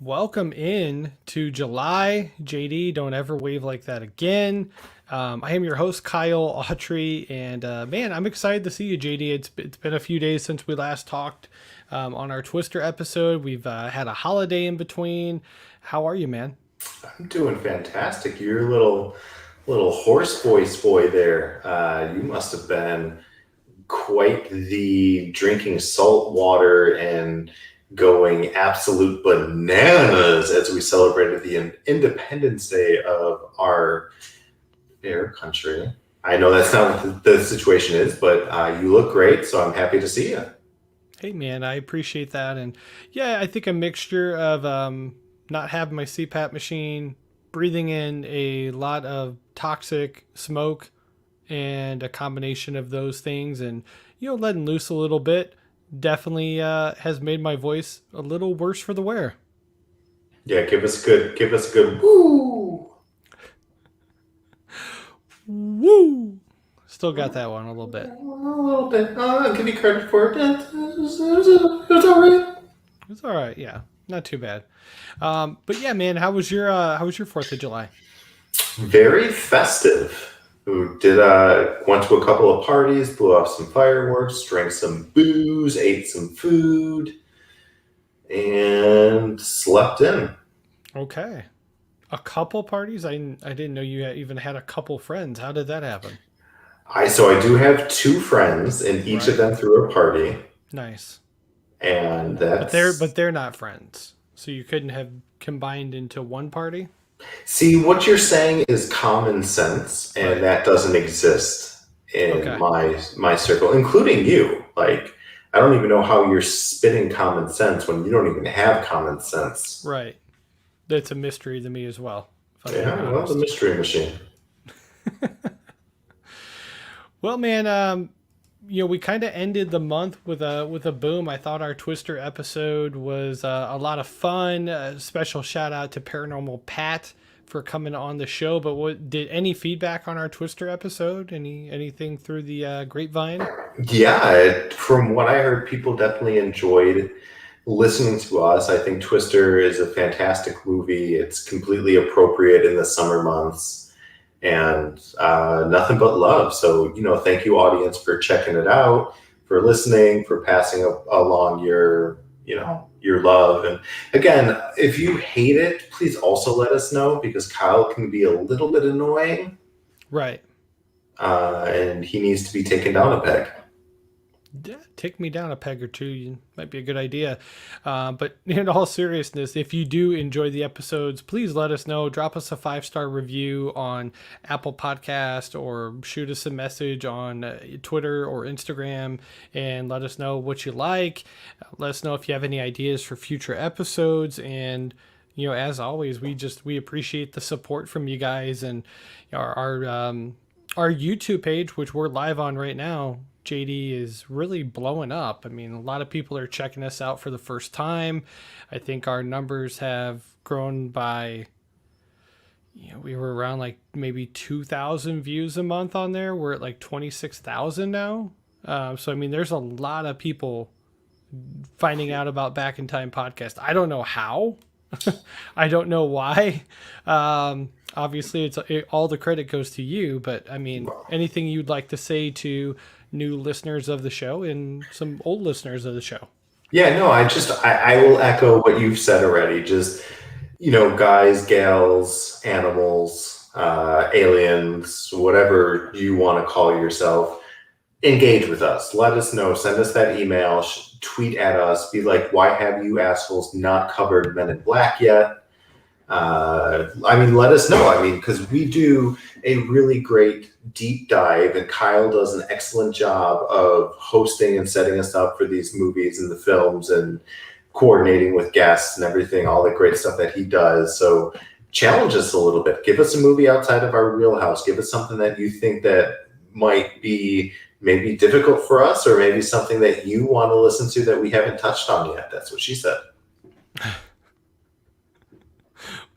Welcome in to July. JD, don't ever wave like that again. I am your host, Kyle Autry, and man, I'm excited to see you, JD. It's been a few days since we last talked on our Twister episode. We've had a holiday in between. How are you, man? I'm doing fantastic. You're a little hoarse voice boy there. You must have been quite the drinking salt water and going absolute bananas as we celebrated the Independence Day of our fair country. I know that's not what the situation is, but you look great, so I'm happy to see you. Hey, man, I appreciate that. And yeah, I think a mixture of not having my CPAP machine, breathing in a lot of toxic smoke, and a combination of those things, and letting loose a little bit, definitely has made my voice a little worse for the wear. Yeah, give us a good woo. Woo! Still got that one a little bit. A little bit. I'll give you credit for it. It was all right. It's all right. Yeah, not too bad. But yeah, man, how was your Fourth of July? Very festive. Who did went to a couple of parties, blew off some fireworks, drank some booze, ate some food, and slept in. Okay, a couple parties. I didn't know you even had a couple friends. How did that happen? I do have two friends, and each of Right. them threw a party, Nice. and But they're that's but they're not friends. So you couldn't have combined into one party? see what you're saying is common sense, and Right. that doesn't exist in Okay. my circle, including you. Like I don't even know how you're spitting common sense when you don't even have common sense. Right. That's a mystery to me as well, if I'm being Yeah, well, the honest. mystery machine. Well, man, we kind of ended the month with a boom. I thought our Twister episode was a lot of fun. Special shout out to Paranormal Pat for coming on the show. But what did any feedback on our Twister episode? Anything through the grapevine? Yeah, from what I heard, people definitely enjoyed listening to us. I think Twister is a fantastic movie. It's completely appropriate in the summer months and nothing but love. So, thank you, audience, for checking it out, for listening, for passing along your love. And again, if you hate it, please also let us know because Kyle can be a little bit annoying Right. and he needs to be taken down a peg. Yeah, take me down a peg or two. Might be a good idea. But in all seriousness, if you do enjoy the episodes, please let us know. Drop us a 5-star review on Apple Podcast or shoot us a message on Twitter or Instagram and let us know what you like. Let us know if you have any ideas for future episodes. And as always, we appreciate the support from you guys and our YouTube page, which we're live on right now. JD is really blowing up. I mean, a lot of people are checking us out for the first time. I think our numbers have grown by, we were around like maybe 2,000 views a month on there. We're at like 26,000 now. So, I mean, there's a lot of people finding out about Back in Time podcast. I don't know how. I don't know why. Obviously, all the credit goes to you. But I mean, anything you'd like to say to new listeners of the show and some old listeners of the show? Yeah, no, I will echo what you've said already. Just, guys, gals, animals, aliens, whatever you want to call yourself, engage with us. Let us know. Send us that email, tweet at us, be like, why have you assholes not covered Men in Black yet? Let us know. Because we do a really great deep dive, and Kyle does an excellent job of hosting and setting us up for these movies and the films and coordinating with guests and everything, all the great stuff that he does. So challenge us a little bit. Give us a movie outside of our wheelhouse. Give us something that you think that might be maybe difficult for us, or maybe something that you want to listen to that we haven't touched on yet. That's what she said.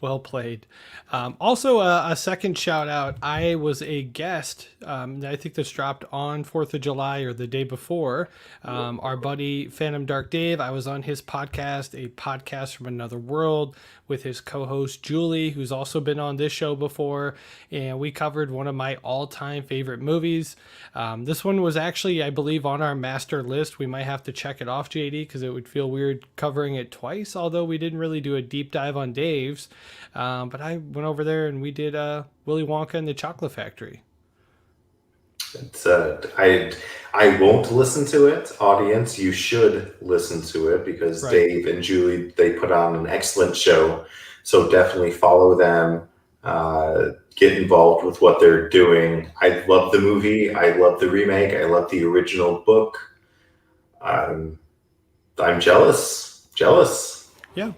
Well played. Also, a second shout out. I was a guest. I think this dropped on 4th of July or the day before. Our buddy Phantom Dark Dave. I was on his podcast, A Podcast from Another World, with his co-host Julie, who's also been on this show before, and we covered one of my all-time favorite movies. This one was actually, I believe, on our master list. We might have to check it off, JD, because it would feel weird covering it twice. Although we didn't really do a deep dive on Dave's. But I went over there and we did Willy Wonka and the Chocolate Factory. It's, I won't listen to it. Audience, you should listen to it because Right. Dave and Julie, they put on an excellent show. So definitely follow them. Get involved with what they're doing. I love the movie. I love the remake. I love the original book. I'm jealous. Jealous. Yeah.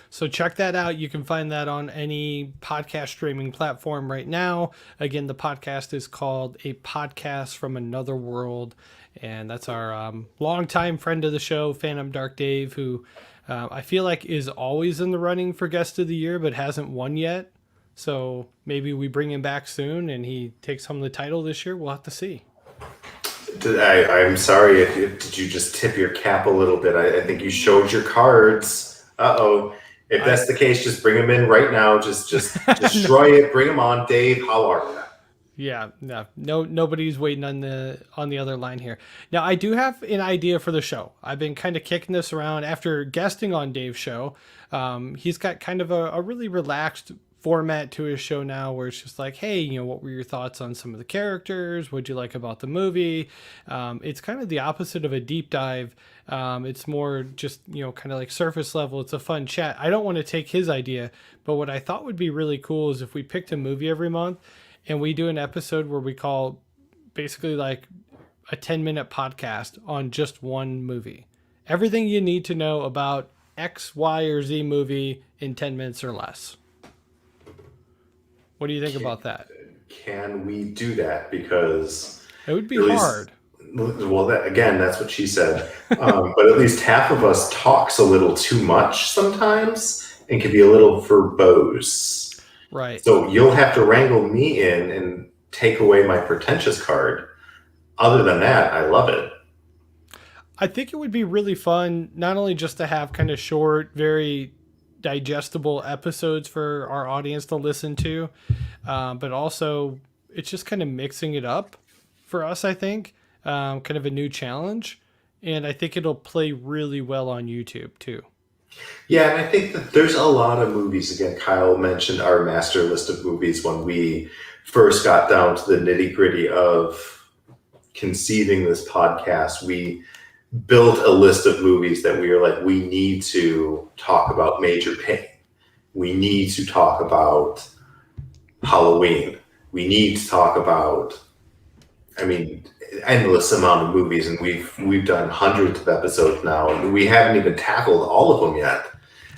So check that out. You can find that on any podcast streaming platform right now. Again, the podcast is called A Podcast from Another World. And that's our longtime friend of the show, Phantom Dark Dave, who I feel like is always in the running for Guest of the Year, but hasn't won yet. So maybe we bring him back soon and he takes home the title this year. We'll have to see. I'm sorry. Did you just tip your cap a little bit? I think you showed your cards. Uh-oh. If that's the case, just bring him in right now. Just destroy it. Bring him on. Dave, how are you? Yeah, no, nobody's waiting on the other line here. Now, I do have an idea for the show. I've been kind of kicking this around after guesting on Dave's show. He's got kind of a really relaxed format to his show now where it's just like, hey, what were your thoughts on some of the characters? What'd you like about the movie? It's kind of the opposite of a deep dive. It's more just, kind of like surface level. It's a fun chat. I don't want to take his idea, but what I thought would be really cool is if we picked a movie every month and we do an episode where we call basically like a 10-minute podcast on just one movie. Everything you need to know about X, Y, or Z movie in 10 minutes or less. What do you think about that? Can we do that? Because it would be least, hard. Well, that's what she said. But at least half of us talks a little too much sometimes and can be a little verbose. Right. So you'll have to wrangle me in and take away my pretentious card. Other than that, I love it. I think it would be really fun, not only just to have kind of short, very digestible episodes for our audience to listen to, but also it's just kind of mixing it up for us, I think. Kind of a new challenge. And I think it'll play really well on YouTube too. Yeah, and I think that there's a lot of movies. Again, Kyle mentioned our master list of movies when we first got down to the nitty gritty of conceiving this podcast. We built a list of movies that we were like, we need to talk about Major Pain. We need to talk about Halloween. We need to talk about, endless amount of movies, and we've done hundreds of episodes now, and we haven't even tackled all of them yet.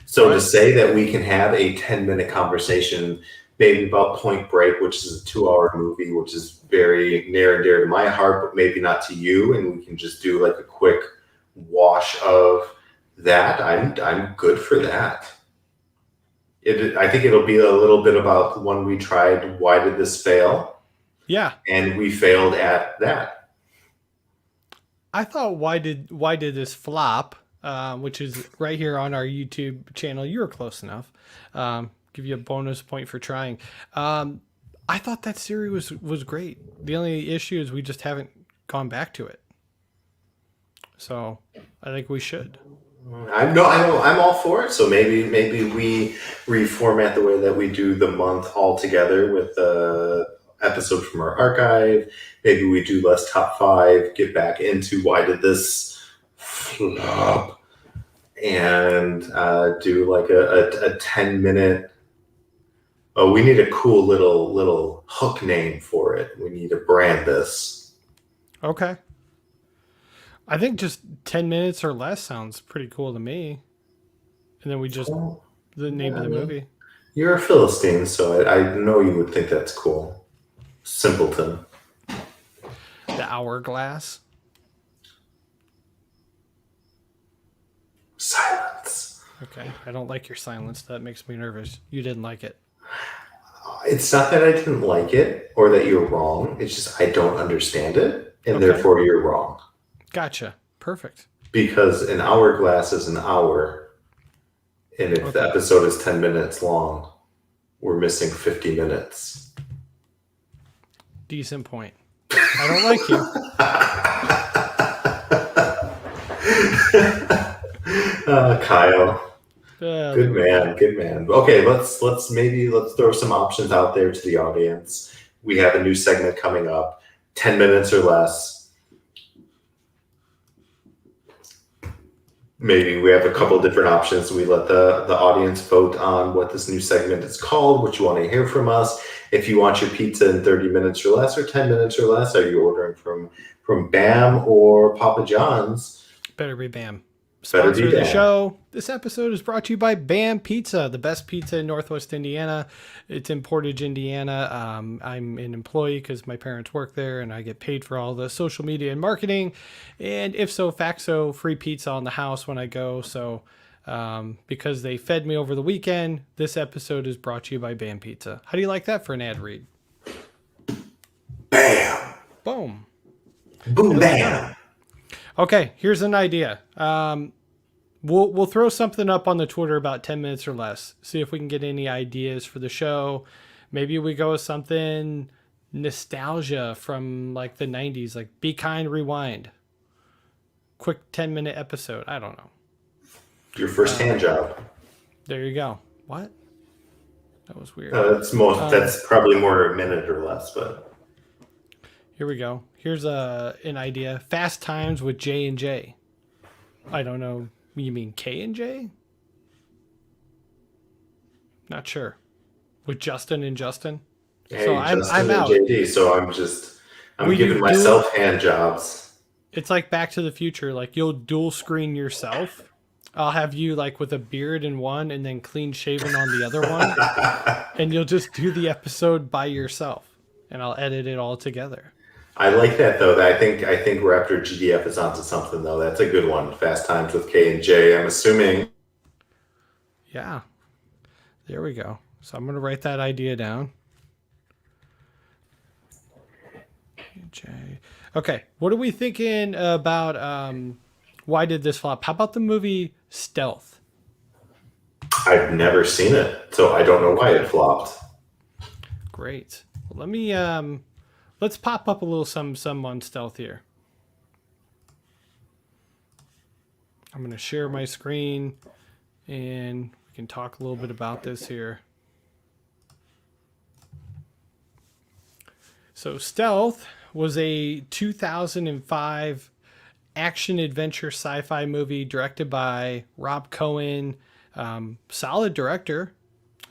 So to say that we can have a 10-minute conversation, maybe about Point Break, which is a 2-hour movie, which is very near and dear to my heart, but maybe not to you, and we can just do like a quick wash of that, I'm good for that. I think it'll be a little bit about when we tried Why Did This Fail? Yeah. And we failed at that. I thought Why Did This Flop, which is right here on our YouTube channel. You were close enough. Give you a bonus point for trying. I thought that series was great. The only issue is we just haven't gone back to it. So I think we should. I'm all for it. So maybe we reformat the way that we do the month all together with the episode from our archive. Maybe we do less top 5, get back into Why Did This Flop, and do like a 10-minute. Oh, we need a cool little hook name for it. We need to brand this. Okay. I think just 10 minutes or less sounds pretty cool to me. And then we just, the name of the movie. You're a Philistine, so I know you would think that's cool. Simpleton. The Hourglass. Silence. Okay. I don't like your silence. That makes me nervous. You didn't like it. It's not that I didn't like it or that you're wrong. It's just I don't understand it, and Okay. therefore you're wrong. Gotcha. Perfect. Because an hourglass is an hour, and if the Okay. episode is 10 minutes long, we're missing 50 minutes. Decent point. I don't like you. Kyle. There Good we go. man, good man. Okay, let's throw some options out there to the audience. We have a new segment coming up, 10 minutes or less. Maybe we have a couple different options. We let the audience vote on what this new segment is called, what you want to hear from us. If you want your pizza in 30 minutes or less or 10 minutes or less, are you ordering from BAM or Papa John's? Better be BAM. Better be Sponsor of the BAM. show. This episode is brought to you by BAM Pizza, the best pizza in Northwest Indiana. It's in Portage, Indiana. I'm an employee because my parents work there, and I get paid for all the social media and marketing. And if so, facto, free pizza on the house when I go. So because they fed me over the weekend, this episode is brought to you by BAM Pizza. How do you like that for an ad read? BAM! Boom. Boom, bam! Okay, here's an idea. We'll throw something up on the Twitter about 10 minutes or less. See if we can get any ideas for the show. Maybe we go with something nostalgia from like the 90s, like Be Kind, Rewind. Quick 10-minute episode. I don't know. Your first hand job. There you go. What? That was weird. That's probably more a minute or less, but Here we go. Here's an idea. Fast Times with J&J. I don't know. You mean K&J? Not sure. With Justin and Justin? hey, So Justin I'm and out. JD, so I'm Will giving you myself hand jobs. It's like Back to the Future. Like you'll dual screen yourself. I'll have you like with a beard in one and then clean shaven on the other one. And you'll just do the episode by yourself. And I'll edit it all together. I like that though. I think Raptor GDF is onto something though. That's a good one. Fast Times with K and J. I'm assuming. Yeah. There we go. So I'm going to write that idea down. J. Okay. What are we thinking about why did this flop? How about the movie Stealth? I've never seen it, so I don't know why it flopped. Great. Well, let me let's pop up a little some on Stealth here. I'm going to share my screen and we can talk a little bit about this here. So Stealth was a 2005 action adventure sci-fi movie directed by Rob Cohen. Solid director.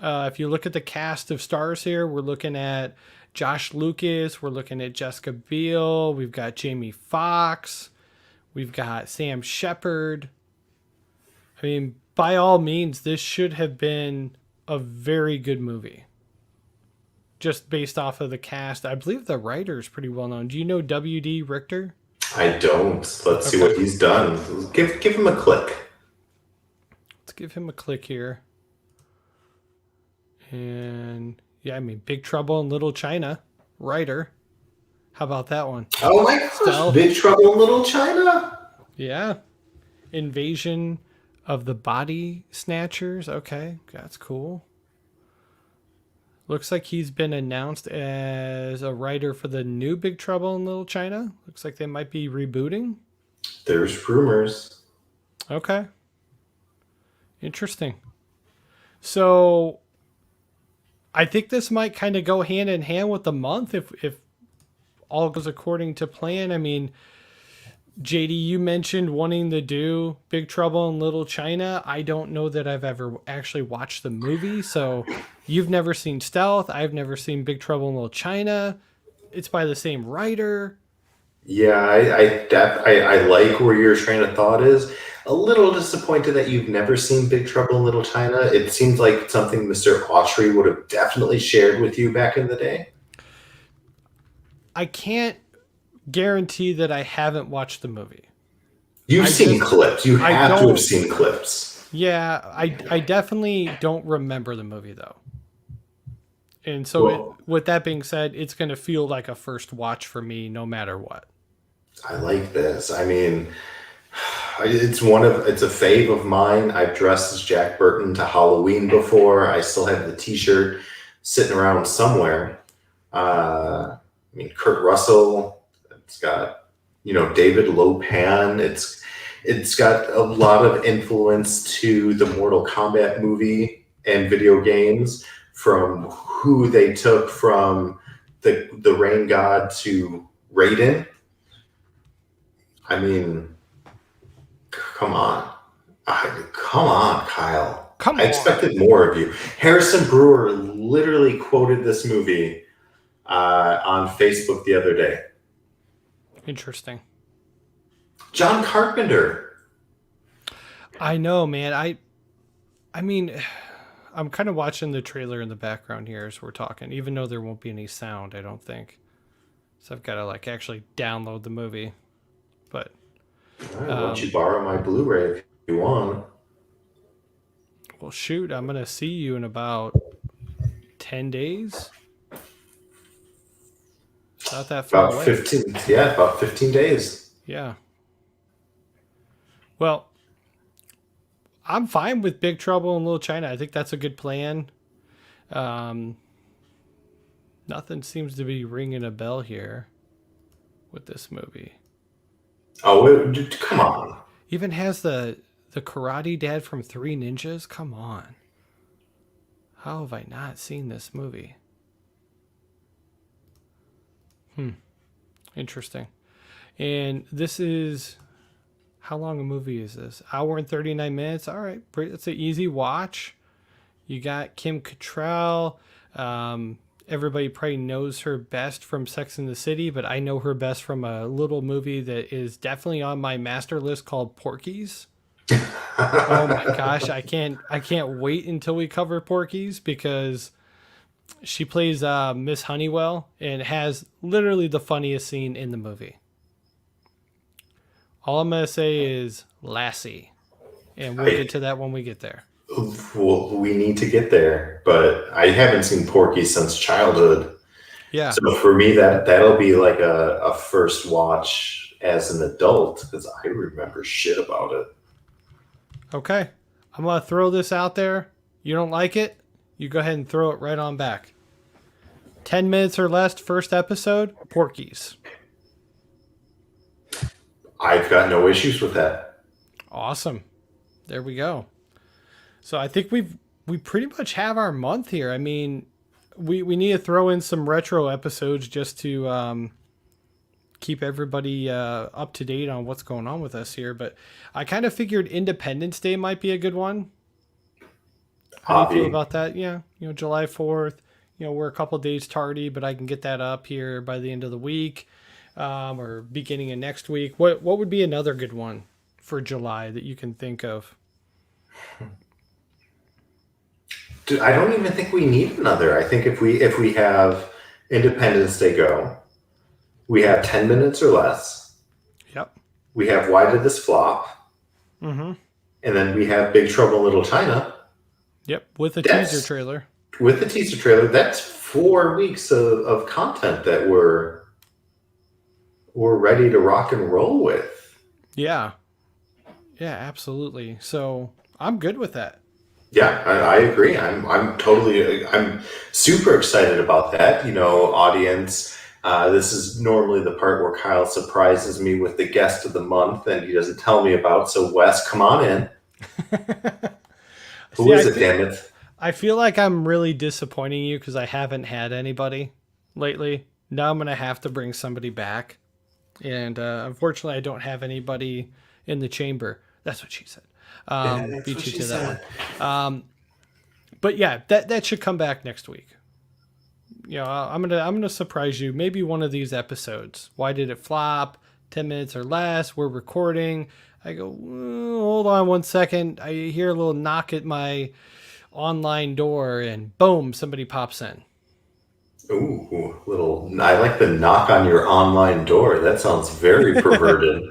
If you look at the cast of stars here, we're looking at Josh Lucas, we're looking at Jessica Biel, we've got Jamie Foxx, we've got Sam Shepard. I mean, by all means, this should have been a very good movie. Just based off of the cast. I believe the writer is pretty well known. Do you know W.D. Richter? I don't. Let's see what he's done. Give him a click. Let's give him a click here. And yeah, I mean, Big Trouble in Little China, writer. How about that one? Oh my gosh, Big Trouble in Little China. Yeah. Invasion of the Body Snatchers. Okay, that's cool. Looks like he's been announced as a writer for the new Big Trouble in Little China. Looks like they might be rebooting. There's rumors. Okay. Interesting. So I think this might kind of go hand in hand with the month if all goes according to plan. I mean, JD, you mentioned wanting to do Big Trouble in Little China. I don't know that I've ever actually watched the movie. So you've never seen Stealth. I've never seen Big Trouble in Little China. It's by the same writer. Yeah, I like where your train of thought is. A little disappointed that you've never seen Big Trouble in Little China. It seems like something Mr. Autry would have definitely shared with you back in the day. I can't guarantee that I haven't watched the movie. You've seen clips. You have to have seen clips. Yeah, I definitely don't remember the movie though. And so Well, with that being said, it's going to feel like a first watch for me no matter what. I like this. I mean, it's a fave of mine. I've dressed as Jack Burton to Halloween before. I still have the T-shirt sitting around somewhere. I mean, Kurt Russell. It's got David Lopan. It's got a lot of influence to the Mortal Kombat movie and video games from who they took from the Rain God to Raiden. I mean, come on. Come on, Kyle. Come I on. expected more of you. Harrison Brewer literally quoted this movie on Facebook the other day. Interesting. John Carpenter. I know, man. I mean, I'm kind of watching the trailer in the background here as we're talking, even though there won't be any sound, I don't think. So I've got to like actually download the movie. But All right, why don't you borrow my Blu-ray if you want? well, shoot, I'm going to see you in about 10 days. It's not that far About away. 15, yeah, about 15 days. Yeah. Well, I'm fine with Big Trouble in Little China. I think that's a good plan. Um, Nothing seems to be ringing a bell here with this movie. Oh, come on. Even has the karate dad from Three Ninjas. Come on. How have I not seen this movie? Interesting. And this is how long a movie is this? Hour and 39 minutes. All right, it's an easy watch. You got Kim Cattrall. Everybody probably knows her best from Sex and the City, but I know her best from a little movie that is definitely on my master list called Porky's. Oh my gosh, I can't wait until we cover Porky's because she plays Miss Honeywell and has literally the funniest scene in the movie. All I'm gonna say is Lassie, and we'll get to that when we get there. Well, we need to get there, but I haven't seen Porky since childhood. Yeah. So for me, that'll be like a first watch as an adult because I remember shit about it. Okay. I'm gonna throw this out there. You don't like it? You go ahead and throw it right on back. 10 minutes or less, first episode, Porky's. I've got no issues with that. Awesome. There we go. So I think we pretty much have our month here. I mean, we need to throw in some retro episodes just to keep everybody up to date on what's going on with us here. But I kind of figured Independence Day might be a good one. How do you feel about that? Yeah, July 4th. We're a couple days tardy, but I can get that up here by the end of the week or beginning of next week. What would be another good one for July that you can think of? Dude, I don't even think we need another. I think if we have Independence Day go, we have 10 minutes or less. Yep. We have Why Did This Flop? Mm-hmm. And then we have Big Trouble in Little China. Yep. With a That's- teaser trailer. With the teaser trailer, that's 4 weeks of content that we're ready to rock and roll with. Yeah. Yeah, absolutely. So I'm good with that. Yeah, I agree. I'm super excited about that. Audience. This is normally the part where Kyle surprises me with the guest of the month, and he doesn't tell me about. So Wes, come on in. Who is it? Damn it! I feel like I'm really disappointing you because I haven't had anybody lately. Now I'm going to have to bring somebody back. And unfortunately, I don't have anybody in the chamber. That's what she said. Beat you to that one. But yeah, that should come back next week. I'm gonna surprise you. Maybe one of these episodes. Why did it flop? 10 minutes or less. We're recording. I go, hold on one second. I hear a little knock at my online door, and boom, somebody pops in. Ooh, I like the knock on your online door. That sounds very perverted.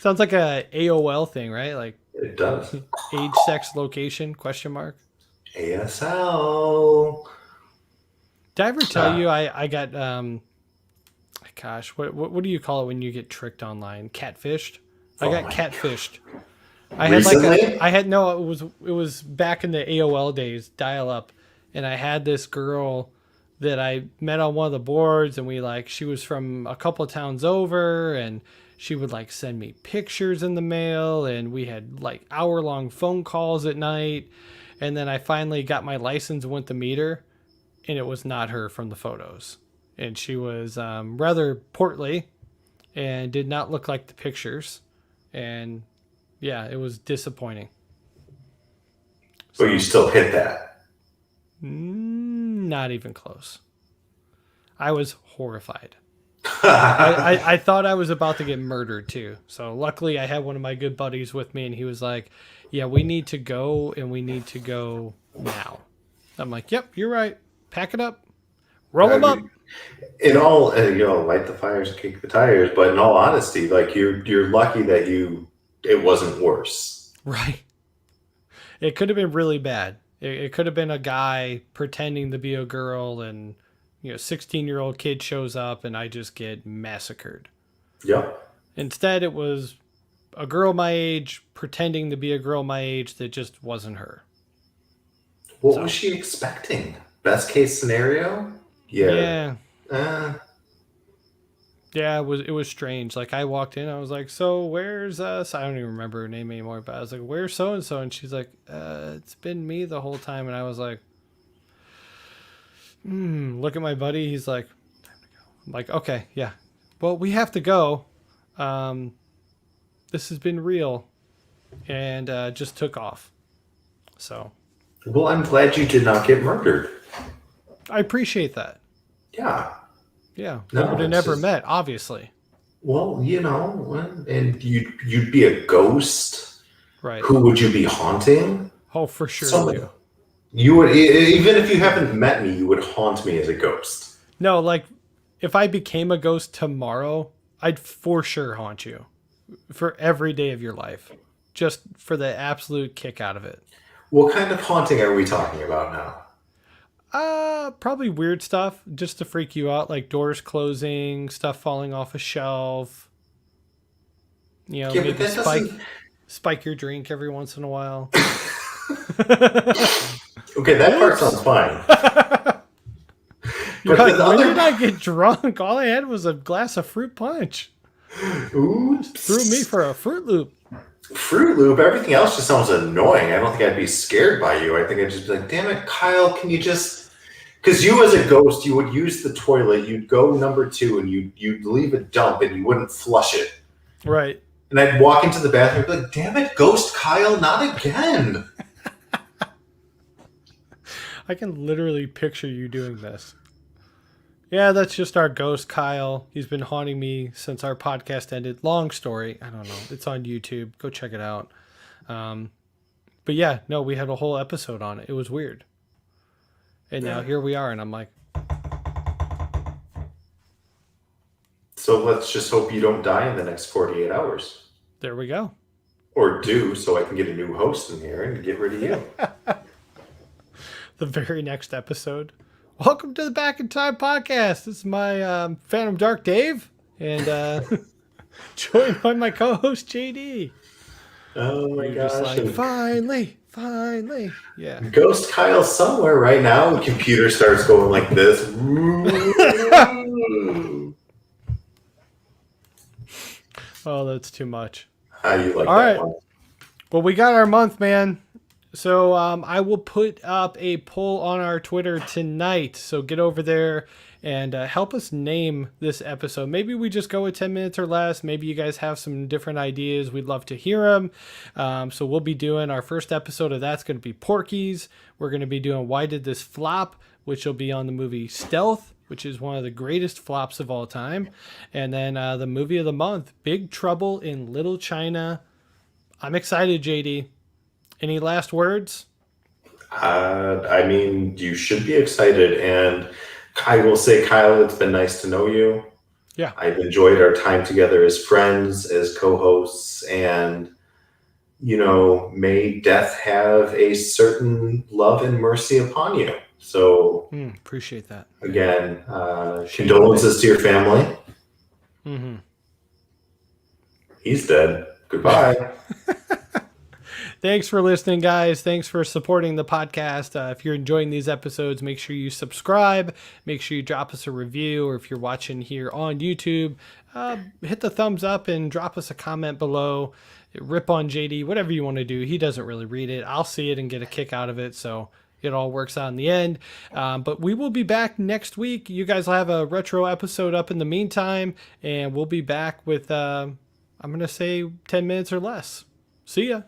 Sounds like a AOL thing, right? Like It does. Age, sex, location, question mark. ASL. Did I ever tell Ah, you I got gosh, what do you call it when you get tricked online? Catfished? I oh got my God. catfished. Recently? I had no, it was back in the AOL days, dial up, and I had this girl that I met on one of the boards, and she was from a couple of towns over, and she would like send me pictures in the mail, and we had like hour-long phone calls at night, and then I finally got my license and went to meet her, and it was not her from the photos, and she was rather portly and did not look like the pictures, and yeah, it was disappointing. But you So, still hit that. not even close. I was horrified. I thought I was about to get murdered too. So, luckily, I had one of my good buddies with me, and he was like, "Yeah, we need to go, and we need to go now." I'm like, "Yep, you're right. Pack it up, roll I them up." mean, in all, light the fires, kick the tires. But in all honesty, like you're lucky that it wasn't worse. Right. It could have been really bad. It could have been a guy pretending to be a girl, and 16-year-old kid shows up, and I just get massacred. Yep. Instead, it was a girl my age pretending to be a girl my age that just wasn't her. What was So, she expecting? Best case scenario? Yeah. yeah. Uh, Yeah, it was strange. Like I walked in, I was like, "So where's I don't even remember her name anymore, but I was like, "Where's so and so?" And she's like, it's been me the whole time." And I was like, look at my buddy. He's like, I'm like, "Okay, yeah. Well, we have to go. Um, this has been real." And just took off. So, well, I'm glad you did not get murdered. I appreciate that. Yeah. Yeah, we would No, have it's never just met, obviously. well, and you'd be a ghost. Right. Who would you be haunting? Oh, for sure Someone too. you would even if you haven't met me, you would haunt me as a ghost. No, like if I became a ghost tomorrow, I'd for sure haunt you for every day of your life, just for the absolute kick out of it. What kind of haunting are we talking about now? Probably weird stuff just to freak you out, like doors closing, stuff falling off a shelf. Yeah, but Maybe that doesn't. spike your drink every once in a while. Okay, that part Whoops. sounds fine. You're But like, the when did other I get drunk? All I had was a glass of fruit punch. Threw me oops. for a Fruit Loop. Fruit Loop, everything else just sounds annoying. I don't think I'd be scared by you. I think I'd just be like, damn it, Kyle, can you just. Because you, as a ghost, you would use the toilet, you'd go number two, and you'd leave a dump and you wouldn't flush it. Right. And I'd walk into the bathroom and be like, damn it, Ghost Kyle, not again. I can literally picture you doing this. Yeah, that's just our ghost, Kyle. He's been haunting me since our podcast ended. Long story. I don't know. It's on YouTube. Go check it out. Um, but yeah, no, we had a whole episode on it. It was weird. And now Yeah. here we are, and I'm like, So let's just hope you don't die in the next 48 hours. there we go. Or do, so I can get a new host in here and get rid of you. The very next episode. Welcome to the Back in Time podcast. This is my Phantom Dark Dave, and joined by my co-host JD. Oh my You're gosh. just like, And finally. Yeah. Ghost Kyle somewhere right now. The computer starts going like this. Oh, that's too much. How you like All that right. one? Well, we got our month, man. So I will put up a poll on our Twitter tonight. So get over there and help us name this episode. Maybe we just go with 10 minutes or less. Maybe you guys have some different ideas. We'd love to hear them. So we'll be doing our first episode of that's going to be Porky's. We're going to be doing Why Did This Flop, which will be on the movie Stealth, which is one of the greatest flops of all time. And then the movie of the month, Big Trouble in Little China. I'm excited, JD. Any last words? I mean, you should be excited. And I will say, Kyle, it's been nice to know you. Yeah. I've enjoyed our time together as friends, as co hosts. And may death have a certain love and mercy upon you. So Appreciate that. again, Shame condolences to your family. Mm-hmm. He's dead. Goodbye. Thanks for listening, guys. Thanks for supporting the podcast. If you're enjoying these episodes, make sure you subscribe. Make sure you drop us a review. Or if you're watching here on YouTube, hit the thumbs up and drop us a comment below. Rip on JD, whatever you want to do. He doesn't really read it. I'll see it and get a kick out of it. So it all works out in the end. But we will be back next week. You guys will have a retro episode up in the meantime. And we'll be back with, I'm going to say 10 minutes or less. See ya.